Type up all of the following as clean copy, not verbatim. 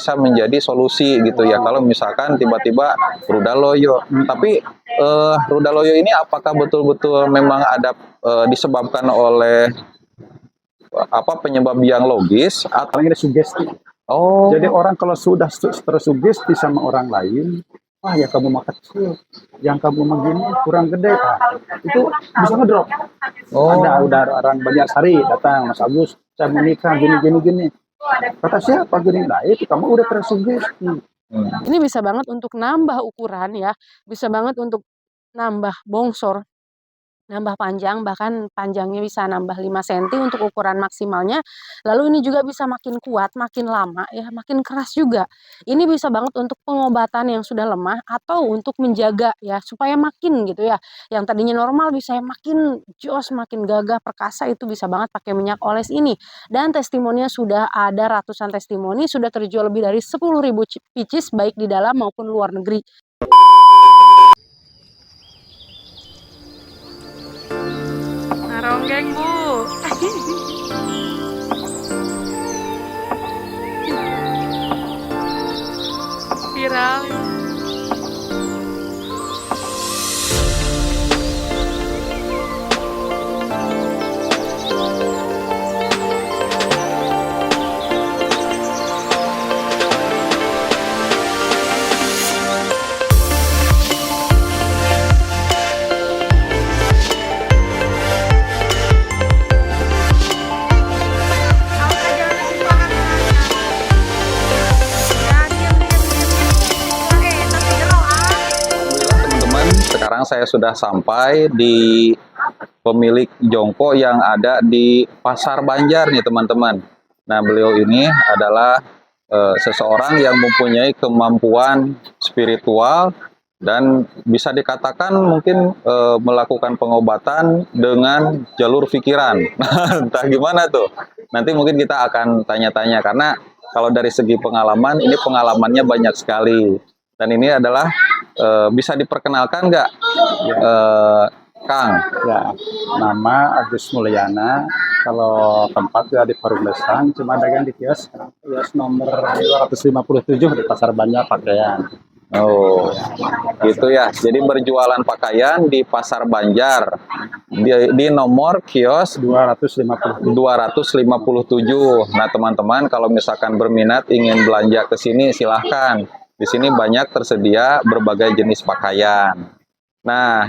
bisa menjadi solusi gitu ya. Kalau misalkan tiba-tiba Rudaloyo. Tapi Rudaloyo ini apakah betul-betul memang ada disebabkan oleh apa penyebab yang logis atau Paling ada sugesti. oh Jadi orang kalau sudah tersugesti sama orang lain, wah ya kamu mah kecil, yang kamu mah gini kurang gede, itu bisa ngedrop. Ada oh udah orang Banjarsari datang, Mas Agus, saya mau nikah gini. Kata siapa gini? Nah itu kamu udah tersugesti. Ini bisa banget untuk nambah ukuran ya, bisa banget untuk nambah bongsor, nambah panjang, bahkan panjangnya bisa nambah 5 cm untuk ukuran maksimalnya. Lalu ini juga bisa makin kuat, makin lama ya, makin keras juga. Ini bisa banget untuk pengobatan yang sudah lemah atau untuk menjaga ya supaya makin gitu ya. Yang tadinya normal bisa makin jos, makin gagah, perkasa, itu bisa banget pakai minyak oles ini. Dan testimoninya sudah ada ratusan testimoni, sudah terjual lebih dari 10.000 pieces baik di dalam maupun luar negeri. Ronggeng Bu. Viral. sekarang saya sudah sampai di pemilik jongko yang ada di Pasar Banjar nih teman-teman. Nah beliau ini adalah seseorang yang mempunyai kemampuan spiritual dan bisa dikatakan mungkin melakukan pengobatan dengan jalur pikiran. Entah gimana tuh. Nanti mungkin kita akan tanya-tanya karena kalau dari segi pengalaman ini pengalamannya banyak sekali. Dan ini adalah bisa diperkenalkan nggak, Kang? Ya, nama Agus Mulyana. Kalau tempat ya di Parung Besang, cuma dagang di kios nomor 257 di Pasar Banjar Pakaian. Oh, gitu ya. Jadi berjualan pakaian di Pasar Banjar di nomor kios 257. 257. Nah, teman-teman kalau misalkan berminat ingin belanja ke sini silahkan. Di sini banyak tersedia berbagai jenis pakaian. Nah,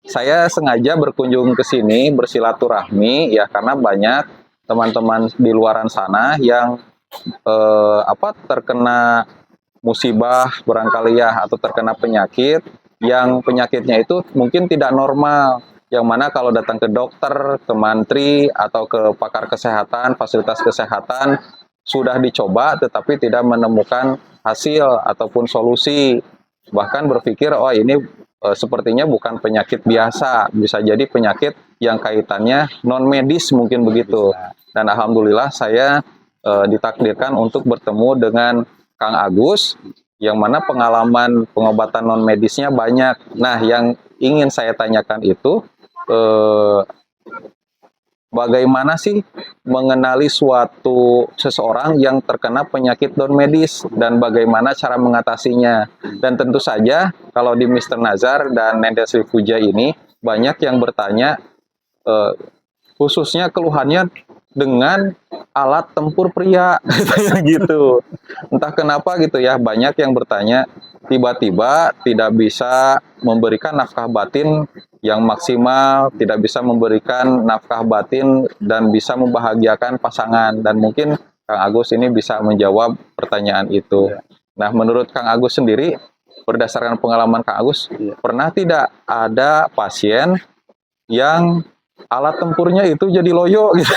saya sengaja berkunjung ke sini bersilaturahmi ya karena banyak teman-teman di luaran sana yang terkena musibah barangkali ya atau terkena penyakit yang penyakitnya itu mungkin tidak normal. Yang mana kalau datang ke dokter, ke mantri atau ke pakar kesehatan, fasilitas kesehatan sudah dicoba tetapi tidak menemukan hasil ataupun solusi, bahkan berpikir oh ini sepertinya bukan penyakit biasa, bisa jadi penyakit yang kaitannya non medis mungkin begitu. Dan alhamdulillah saya ditakdirkan untuk bertemu dengan Kang Agus yang mana pengalaman pengobatan non medisnya banyak. Nah yang ingin saya tanyakan itu bagaimana sih mengenali suatu seseorang yang terkena penyakit non medis dan bagaimana cara mengatasinya. Dan tentu saja kalau di Mr. Nazar dan Nenda Sri Puja ini banyak yang bertanya khususnya keluhannya dengan alat tempur pria gitu. Entah kenapa gitu ya, banyak yang bertanya tiba-tiba tidak bisa memberikan nafkah batin yang maksimal, tidak bisa memberikan nafkah batin dan bisa membahagiakan pasangan. Dan mungkin Kang Agus ini bisa menjawab pertanyaan itu. Nah, menurut Kang Agus sendiri, berdasarkan pengalaman Kang Agus, pernah tidak ada pasien yang alat tempurnya itu jadi loyo gitu?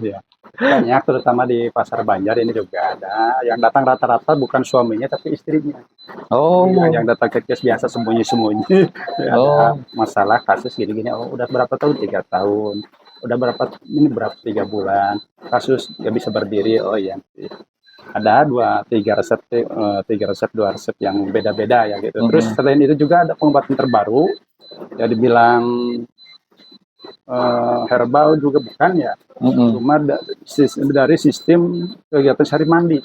Ya. Banyak, terutama di Pasar Banjar ini juga ada. Yang datang rata-rata bukan suaminya tapi istrinya. Oh. Yang datang ke kios biasa sembunyi-sembunyi. Ada masalah kasus gini-gini. Oh, udah berapa tahun? 3 tahun. Udah berapa? Ini berapa? 3 bulan. Kasus nggak bisa berdiri. Oh iya. Ada 3 resep, 2 resep yang beda-beda ya gitu. Terus selain itu juga ada pengobatan terbaru. Ya dibilang herbal juga bukan ya, cuma dari sistem kegiatan sehari mandi.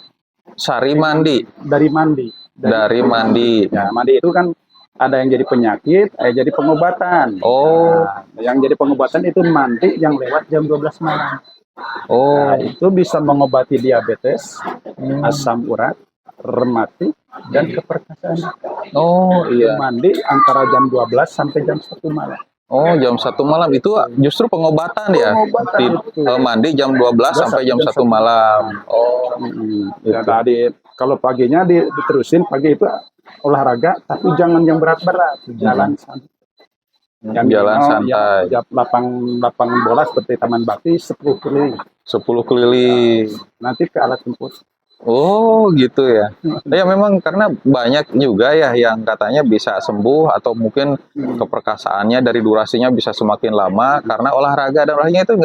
Sari mandi. Dari mandi. Dari mandi. Ya, mandi itu kan ada yang jadi penyakit, ada yang jadi pengobatan. Oh. Nah, yang jadi pengobatan itu mandi yang lewat jam 12 malam. Oh. Nah, itu bisa mengobati diabetes, asam urat, rematik, dan keperkasaan. Oh iya. Mandi antara jam 12 sampai jam 1 malam. Oh, jam 1 malam itu justru pengobatan ya. Pengobatan itu. Mandi jam 12 sampai jam 1 malam. Oh. Ya, tadi kalau paginya diterusin, pagi itu olahraga, tapi jangan yang berat-berat, jalan santai. Yang Jalan santai. Ya, lapang bola seperti Taman Bakti 10 keliling. 10 keliling. Nanti ke alat jemput. Oh, gitu ya. Ya memang karena banyak juga ya yang katanya bisa sembuh atau mungkin keperkasaannya dari durasinya bisa semakin lama karena olahraga dan olahraganya itu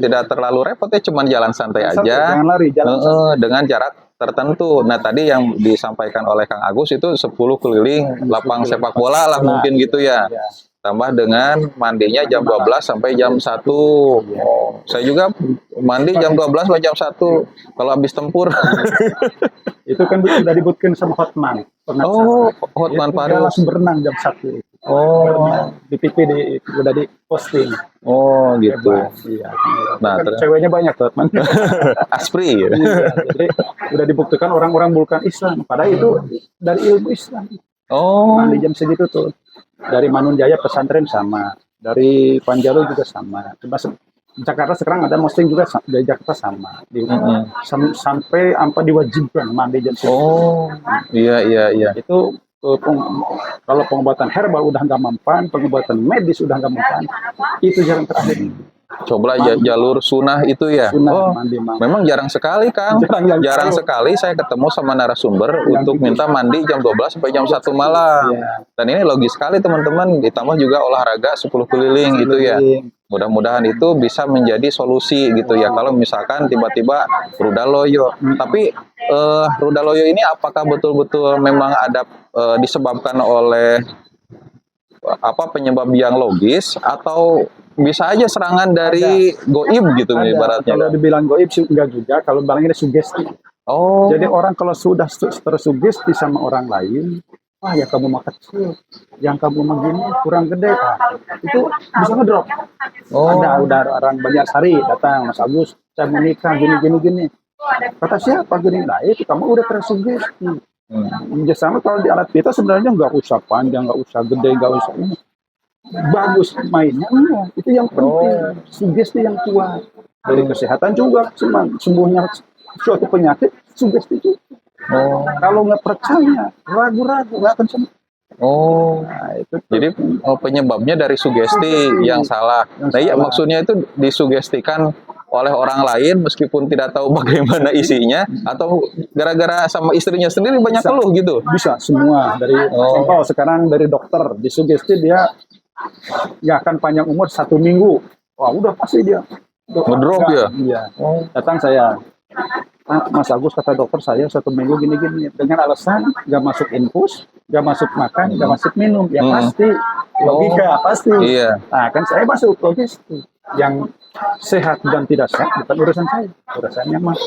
tidak terlalu repot ya, cuman jalan santai aja. Jangan lari, jalan santai. Dengan jarak tertentu. Nah, tadi yang disampaikan oleh Kang Agus itu 10 keliling lapang sepak bola lah mungkin gitu ya. Tambah dengan mandinya jam 12 sampai jam 1. Oh, saya juga mandi jam 12 sampai jam 1 kalau habis tempur. Itu kan udah dibuatkan sama Hotman. Oh, Hotman Paris. Langsung berenang jam 1. Oh, di PP udah di posting. Oh, gitu. Iya. Nah, kan ceweknya banyak tuh, Hotman. Aspri. Iya, jadi udah dibuktikan orang-orang bukan Islam. Padahal itu dari ilmu Islam. Oh. Mandi jam segitu tuh. Dari Manunjaya pesantren sama, dari Panjalu juga sama. Cuma Jakarta sekarang ada posting juga dari Jakarta sama. Sampai diwajibkan mandi jam segitu. Oh, iya. Itu kalau pengobatan herbal udah nggak mempan, pengobatan medis udah nggak mempan, itu jalan terakhir. Coba jalur sunnah itu ya. Mandi. Memang jarang sekali, Kang. Jarang sekali saya ketemu sama narasumber untuk minta mandi jam 12 sampai jam 1 malam. Dan ini logis sekali teman-teman, ditambah juga olahraga 10 keliling gitu ya. Mudah-mudahan itu bisa menjadi solusi gitu ya. Kalau misalkan tiba-tiba rudaloyo. Tapi rudaloyo ini apakah betul-betul memang ada disebabkan oleh penyebab yang logis atau bisa aja serangan dari goib gitu ibaratnya? Kalau dibilang goib sih enggak juga, kalau bilang ini sugesti. Oh. Jadi orang kalau sudah tersugesti sama orang lain, wah ya kamu mah kecil, yang kamu begini kurang gede, itu bisa ngedrop. Oh. Udah orang Banjarsari datang, Mas Agus, saya mau nikah gini. Kata siapa gini? Nah itu kamu udah tersugesti. Sama kalau di alat kita sebenarnya nggak usah panjang, nggak usah gede, nggak usah ini. Bagus mainnya, itu yang penting. Sugesti yang kuat. Dari kesehatan juga, sembuhnya suatu penyakit, sugesti juga. Kalau nggak percaya, ragu-ragu, nggak akan sembuh. Nah, itu jadi penyebabnya dari sugesti yang salah. Nah, iya maksudnya itu disugestikan oleh orang lain meskipun tidak tahu bagaimana isinya atau gara-gara sama istrinya sendiri banyak keluh gitu. Bisa semua dari contoh sekarang dari dokter disugesti dia nggak akan panjang umur 1 minggu. Wah udah pasti dia ngedrop ya. Iya. Datang saya, Mas Agus kata dokter saya 1 minggu gini dengan alasan nggak masuk infus, nggak masuk makan, nggak masuk minum. Ya pasti logika pasti. Iya. Nah kan saya masuk logis yang sehat dan tidak sehat bukan urusan saya, urusannya Mas.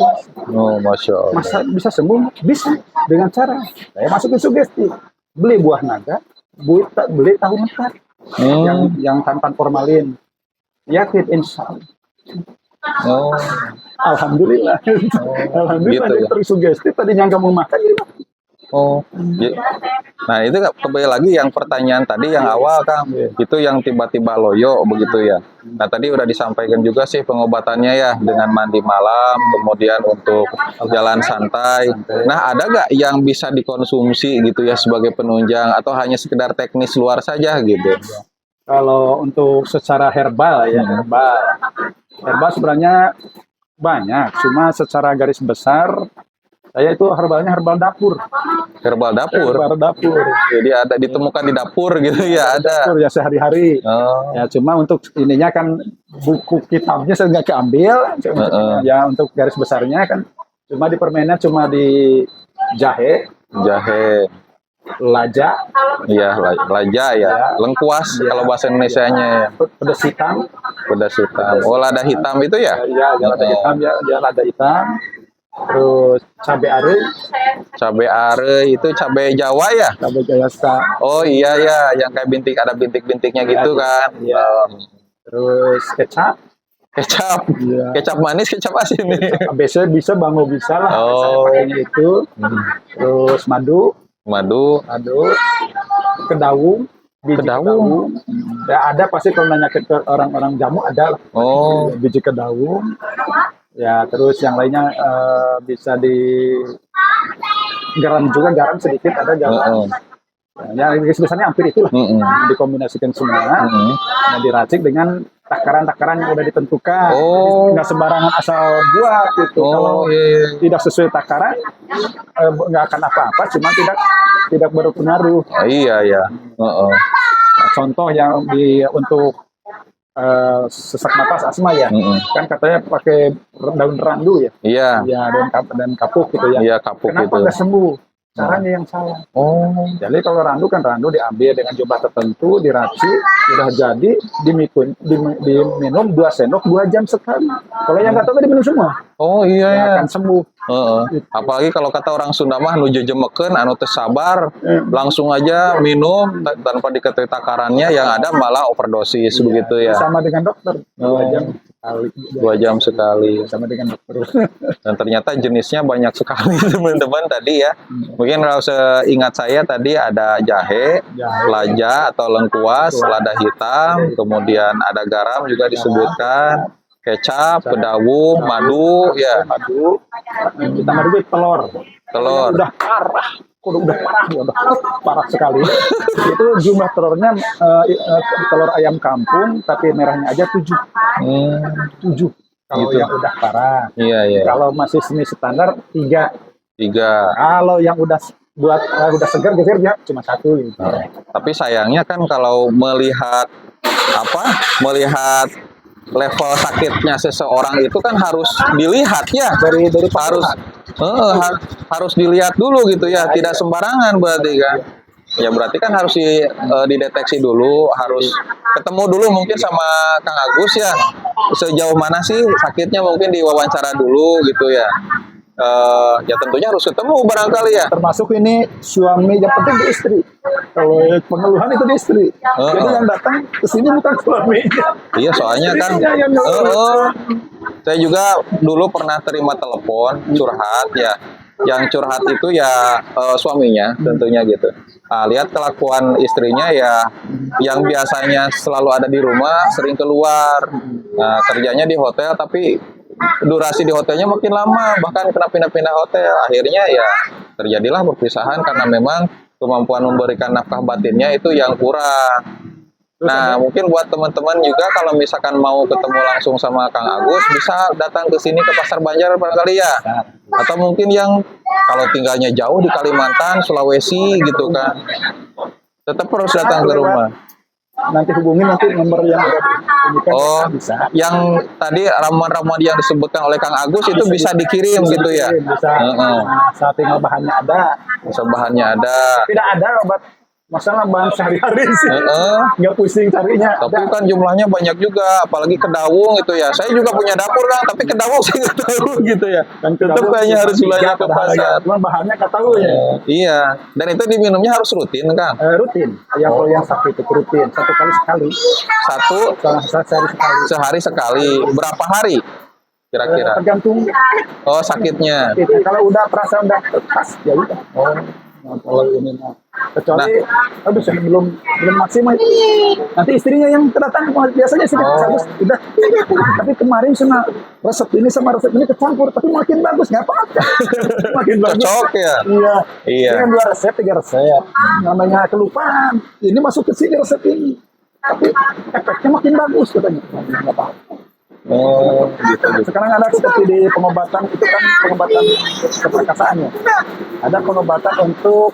Oh, Masya Allah. Masa bisa sembuh? Bisa dengan cara saya masukin sugesti, beli buah naga, beli tahu mentah yang tanpa formalin, yakin insya Allah. Alhamdulillah. Alhamdulillah gitu, tersugesti tadinya nggak mau makan gitu. Nah itu kembali lagi yang pertanyaan tadi yang awal Kang, itu yang tiba-tiba loyo begitu ya. Nah tadi udah disampaikan juga sih pengobatannya ya dengan mandi malam, kemudian untuk jalan santai. Nah ada nggak yang bisa dikonsumsi gitu ya sebagai penunjang atau hanya sekedar teknis luar saja gitu? Kalau untuk secara herbal ya, herbal sebenarnya banyak, cuma secara garis besar saya itu herbalnya herbal dapur. Herbal dapur. Herbal dapur. Jadi ada ditemukan di dapur gitu ya, ada. Dapur ya sehari-hari. Ya cuma untuk ininya kan buku kitabnya saya nggak keambil. Ya untuk garis besarnya kan cuma di permennya cuma di jahe, laja. Iya, laja ya. Lengkuas kalau bahasa Indonesianya. Pedas hitam. Oh, lada hitam itu ya? Iya, lada hitam ya, lada hitam. terus cabai aren, Cabai are itu cabai Jawa ya? cabai jawasa, Oh iya ya, yang kayak bintik ada bintik-bintiknya gitu kan. Iya. Terus kecap, Kecap, Iya. kecap manis, kecap asin nih. biasanya bisa bango bisa lah, Oh. saya pakainya itu. Terus madu, Madu, kedaung, biji Kedaung. Ya ada pasti kalau nanya ke orang-orang jamu ada lah. oh, Biji kedaung. Ya terus yang lainnya bisa di garam juga, garam sedikit ada garam. heeh, Ya biasanya hampir itulah. heeh, Dikombinasikan semua, heeh. nah diracik dengan takaran-takaran yang udah ditentukan. Oh. Nggak sembarangan asal buat gitu. Kalau Oh iya, iya. tidak sesuai takaran, nggak akan apa-apa, cuma tidak berpengaruh. Oh, iya ya. Heeh. Contoh yang untuk sesak napas asma ya, Heeh. kan katanya pakai daun randu ya, Iya, ya daun kapuk gitu ya. iya kapuk Kenapa itu. nggak sembuh? Caranya yang salah. Oh, Jadi kalau randu kan randu diambil dengan jumlah tertentu, diracik, sudah jadi, diminum 2 sendok 2 jam sekali. Kalau yang nggak tahu kan diminum semua, oh iya ya ya. akan sembuh. Heeh. Apalagi kalau kata orang Sunda mah nuju jemekeun anu teu sabar, langsung aja minum tanpa diketahui takarannya, yang ada malah overdosis begitu ya. Sama dengan dokter, 2 Oh. jam sekali. 2 jam sekali. Sama dengan dokter. Dan ternyata jenisnya banyak sekali teman-teman tadi ya. Mungkin kalau seingat saya tadi ada jahe, laja atau lengkuas, lada hitam, kemudian ada garam juga disebutkan, kecap, kedaung, madu, ya, Madu, kita madu itu telur. telur. Udah parah, udah parah, udah parah sekali. Itu jumlah telurnya telur ayam kampung, tapi merahnya aja 7. Hmm, 7. Kalau Gitu. yang udah parah. iya ya. Kalau masih semi standar 3. 3. Kalau yang udah udah segar geser ya cuma 1 gitu. Tapi sayangnya kan kalau melihat melihat level sakitnya seseorang itu kan harus dilihat ya. Dari harus harus dilihat dulu gitu ya, tidak sembarangan berarti kan. Ya berarti kan harus dideteksi dulu, harus ketemu dulu mungkin sama Kang Agus ya, sejauh mana sih sakitnya, mungkin diwawancara dulu gitu ya. Ya tentunya harus ketemu barangkali ya. termasuk ini suami, yang penting di istri. Kalau pengeluhan itu di istri. Jadi yang datang ke sini bukan suami. Iya, soalnya kan saya juga dulu pernah terima telepon curhat ya. Yang curhat itu ya suaminya tentunya gitu. Nah, lihat kelakuan istrinya ya, yang biasanya selalu ada di rumah sering keluar. Nah, kerjanya di hotel tapi durasi di hotelnya makin lama, bahkan kena pindah-pindah hotel. Akhirnya ya terjadilah perpisahan karena memang kemampuan memberikan nafkah batinnya itu yang kurang. Nah, mungkin buat teman-teman juga kalau misalkan mau ketemu langsung sama Kang Agus, bisa datang ke sini ke Pasar Banjar barangkali ya. Atau mungkin yang kalau tinggalnya jauh di Kalimantan, Sulawesi gitu kan, tetap harus datang ke rumah. Nanti hubungi nomor yang ada ini kan Oh, bisa. yang tadi ramuan-ramuan yang disebutkan oleh Kang Agus itu bisa dikirim gitu ya. Bisa. Heeh. Saat tinggal bahannya ada. Bisa bahannya ada. Tidak ada obat masalah bahan sehari-hari sih. Heeh. Nggak pusing carinya. Tapi kan jumlahnya banyak juga, apalagi kedaung itu ya. Saya juga punya dapur Kang, tapi kedaung saya nggak tahu gitu ya. Tetap kayaknya harus belanja ke pasar. Cuma bahannya nggak tahu ya. Iya, dan itu diminumnya harus rutin Kang. Rutin. Kalau yang sakit itu rutin. 1 kali sekali. Satu Sehari sekali. sehari sekali. Berapa hari kira-kira? Tergantung. Oh, sakitnya. Kalau udah perasaan udah pas ya udah. Kalau ini mah kecuali aduh saya belum maksimal itu. Nanti istrinya yang datang, biasanya istrinya bagus udah. Tapi kemarin sama resep ini sama resep ini kecampur, tapi makin bagus, nggak apa-apa. Makin bagus. Cocok ya. Iya. Iya. Ini kan 2 resep, 3 resep. Namanya kelupaan. Ini masuk ke sini resep ini. Tapi efeknya makin bagus katanya. Nggak apa-apa. Oh, gitu. Sekarang ada seperti di pengobatan itu kan pengobatan keperkasaannya. Ada pengobatan untuk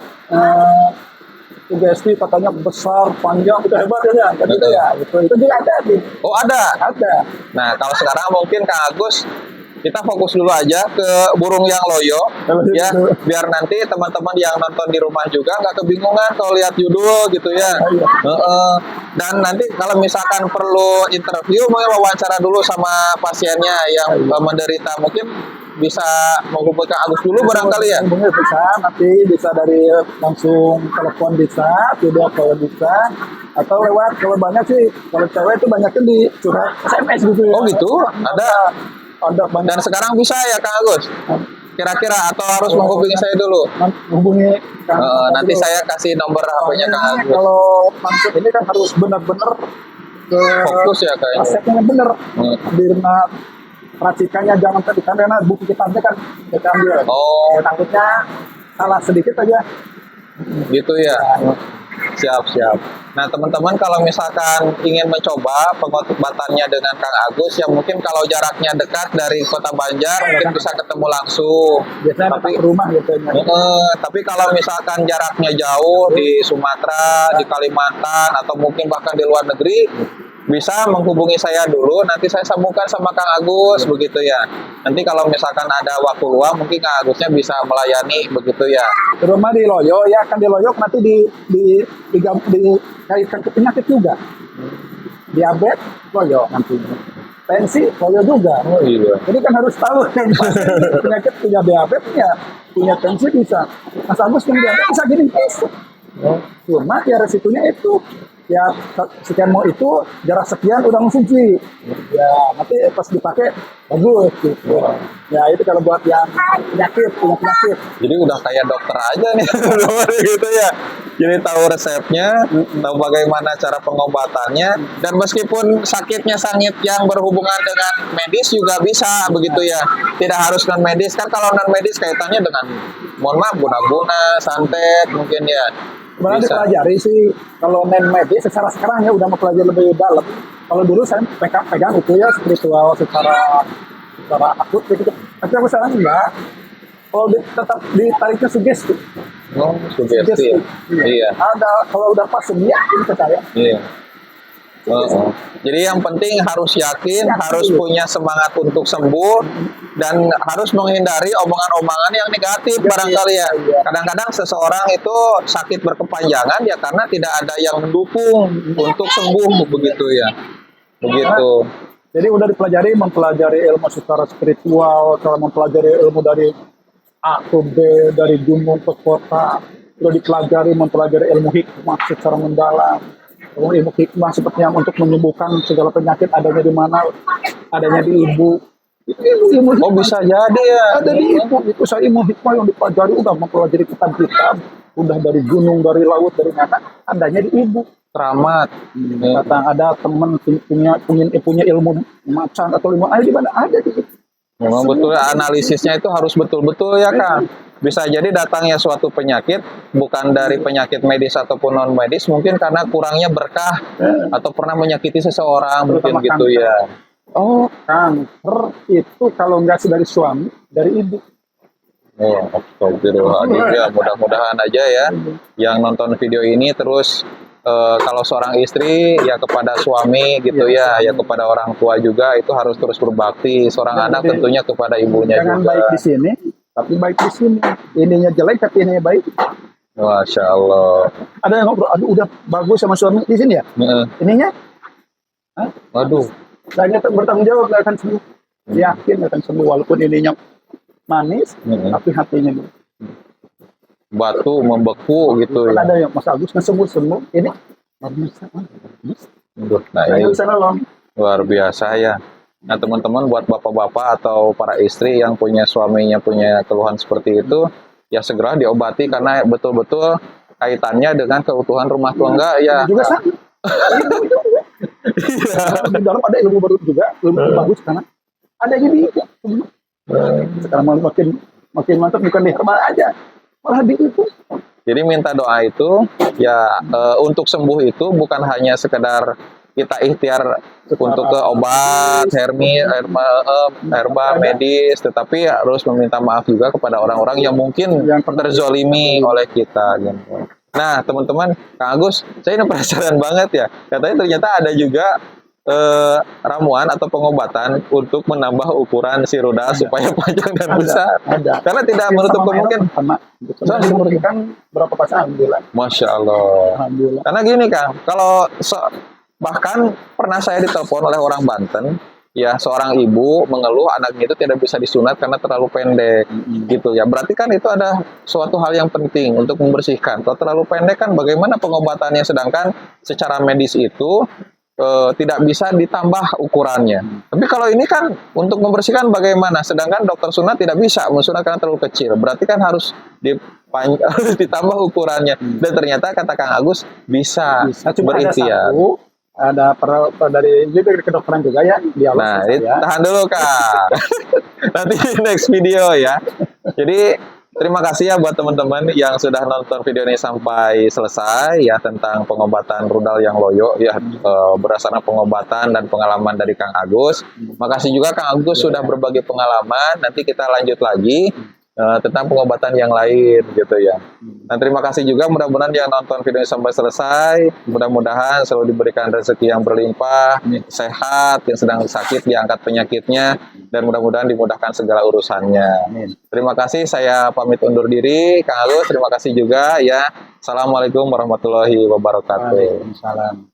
sugesti katanya besar, panjang, itu hebat ya. Itu juga ada. Oh, ada. Ada. Nah, kalau sekarang mungkin Kang Agus kita fokus dulu aja ke burung yang loyo ya, biar nanti teman-teman yang nonton di rumah juga nggak kebingungan kalau lihat judul gitu ya. Dan nanti kalau misalkan perlu interview, mau wawancara dulu sama pasiennya yang menderita, mungkin bisa menghubungi Kang Agus dulu barangkali ya. Bisa, nanti bisa dari langsung telepon bisa, video call bisa, atau lewat, kalau banyak sih, kalau cewek itu banyaknya di curhat SMS gitu ya. Oh gitu, Ada banyak. dan sekarang bisa ya Kang Agus kira-kira, atau harus menghubungi saya dulu? Hubungi Kang. Nanti saya kasih nomor HP-nya Kang Agus. Kalau langsung ini kan harus benar-benar ke Fokus ya kayaknya. asetnya yang benar. Karena racikannya jangan tadi, karena buku kitabnya kan kita ambil. Oh. Takutnya salah sedikit aja. Gitu ya. Siap. Nah teman-teman, kalau misalkan ingin mencoba pengobatannya dengan Kang Agus, ya mungkin kalau jaraknya dekat dari Kota Banjar mungkin bisa ketemu langsung. Biasanya Tapi ke rumah gitu. tapi kalau misalkan jaraknya jauh di Sumatera, di Kalimantan, atau mungkin bahkan di luar negeri, bisa menghubungi saya dulu, nanti saya sambungkan sama Kang Agus begitu ya. Nanti kalau misalkan ada waktu luang, mungkin Kang Agusnya bisa melayani begitu ya. Rumah di Loyo ya, kan di Loyo nanti dikaitkan ke penyakit juga. Diabetes Loyo nanti. Tensi Loyo juga. Oh iya. Jadi kan harus tahu yang penyakit punya diabetes punya tensi bisa. Mas Agus yang diabetes bisa gini bisa. Cuma ya resikonya itu ya sekian mau itu jarak sekian udah langsung cuci. Ya nanti pas dipakai bagus gitu. Ya itu kalau buat yang punya penyakit. Jadi udah kayak dokter aja nih gitu ya. Jadi tahu resepnya, tahu bagaimana cara pengobatannya, dan meskipun sakitnya sakit yang berhubungan dengan medis juga bisa begitu ya. Tidak harus non medis, kan kalau non medis kaitannya dengan, mohon maaf, guna-guna, santet mungkin ya. Sebenarnya Bisa. dipelajari sih kalau non medis sekarang ya udah mempelajari lebih dalam. Kalau dulu saya pegang itu ya spiritual secara akut gitu. Tapi aku sekarang enggak. Kalau tetap ditariknya sugesti. Oh, sugesti. Iya. Ada kalau udah pas ya ini percaya. Iya. Jadi yang penting harus yakin, harus punya semangat untuk sembuh, dan harus menghindari omongan-omongan yang negatif barangkali ya. Kadang-kadang seseorang itu sakit berkepanjangan ya karena tidak ada yang mendukung untuk sembuh begitu ya. Begitu. Jadi udah mempelajari ilmu secara spiritual, cara mempelajari ilmu dari A ke B, dari gunung ke kota, udah mempelajari ilmu hikmah secara mendalam. Ilmu hikmah seperti yang untuk menyembuhkan segala penyakit adanya di mana, adanya di ibu. Ilmu Oh bisa jadi ya. ada di ibu. Itu saya ilmu hikmah yang dipelajari, udah mempelajari kitab-kitab, udah dari gunung, dari laut, dari mana, adanya di ibu. Keramat. Datang ada teman punya ilmu macan atau ilmu air di mana, ada di ibu. Memang betul ya, analisisnya itu harus betul-betul ya Kang. Bisa jadi datangnya suatu penyakit bukan dari penyakit medis ataupun non medis, mungkin karena kurangnya berkah atau pernah menyakiti seseorang mungkin Terutama gitu kanker. ya. Oh, kanker itu kalau nggak dari suami, dari ibu. Oh, astagfirullahaladzim ya, mudah-mudahan aja ya yang nonton video ini terus kalau seorang istri ya kepada suami gitu ya kepada orang tua juga itu harus terus berbakti, seorang anak tentunya kepada ibunya Jangan juga. baik di sini, tapi baik di sini. Ininya jelek tapi ininya baik. Masya Allah. Ada yang ngobrol, aduh udah bagus sama suami di sini ya. Ininya, Waduh. saya bertanggung jawab nggak akan sembuh. Yakin akan sembuh walaupun ininya manis, tapi hatinya Batu membeku gitu kan ya. ada yang Mas Agus nggak sembuh. Ini baru bisa. Nah, Saya ini bisa nolong. luar biasa ya. Nah teman-teman, buat bapak-bapak atau para istri yang punya suaminya punya keluhan seperti itu, ya segera diobati karena betul-betul kaitannya dengan keutuhan rumah tangga ya. Ini juga sama. Di dalam ada ilmu baru juga, ilmu bagus karena ada jadi sekarang makin mantap, bukan di herbal aja, malah di itu. Jadi minta doa itu ya untuk sembuh itu bukan hanya sekedar kita ikhtiar untuk ke obat, herbal, medis, tetapi harus meminta maaf juga kepada orang-orang yang mungkin terzolimi oleh kita. Gitu. Nah, teman-teman, Kang Agus, saya ini penasaran banget ya. Katanya ternyata ada juga ramuan atau pengobatan untuk menambah ukuran si rudal supaya panjang dan besar? Ada. Karena tidak menutup Sama kemungkinan. sama. Sudah diberikan berapa pasang, alhamdulillah. Masya Allah. Alhamdulillah. Karena gini Kang, kalau bahkan pernah saya ditelepon oleh orang Banten, ya seorang ibu mengeluh anaknya itu tidak bisa disunat karena terlalu pendek, gitu ya. Berarti kan itu ada suatu hal yang penting untuk membersihkan. Kalau terlalu pendek kan bagaimana pengobatannya, sedangkan secara medis itu tidak bisa ditambah ukurannya. Tapi kalau ini kan untuk membersihkan bagaimana? Sedangkan dokter sunat tidak bisa mensunat karena terlalu kecil. Berarti kan harus harus ditambah ukurannya. Dan ternyata kata Kang Agus bisa, Cuma ada berikhtiar. satu, ada dari kedokteran juga ya, dialog Nah, sama saya. tahan dulu Kang. Nanti di next video ya. Jadi terima kasih ya buat teman-teman yang sudah nonton video ini sampai selesai ya, tentang pengobatan rudal yang loyo ya, berdasarkan pengobatan dan pengalaman dari Kang Agus. Makasih juga Kang Agus sudah berbagi pengalaman. Nanti kita lanjut lagi tentang pengobatan yang lain gitu ya. Dan terima kasih juga, mudah-mudahan yang nonton video ini sampai selesai, mudah-mudahan selalu diberikan rezeki yang berlimpah, sehat, yang sedang sakit diangkat penyakitnya, dan mudah-mudahan dimudahkan segala urusannya. Amin. Terima kasih, saya pamit undur diri. Kang Agus, terima kasih juga ya. Assalamualaikum warahmatullahi wabarakatuh. Waalaikumsalam.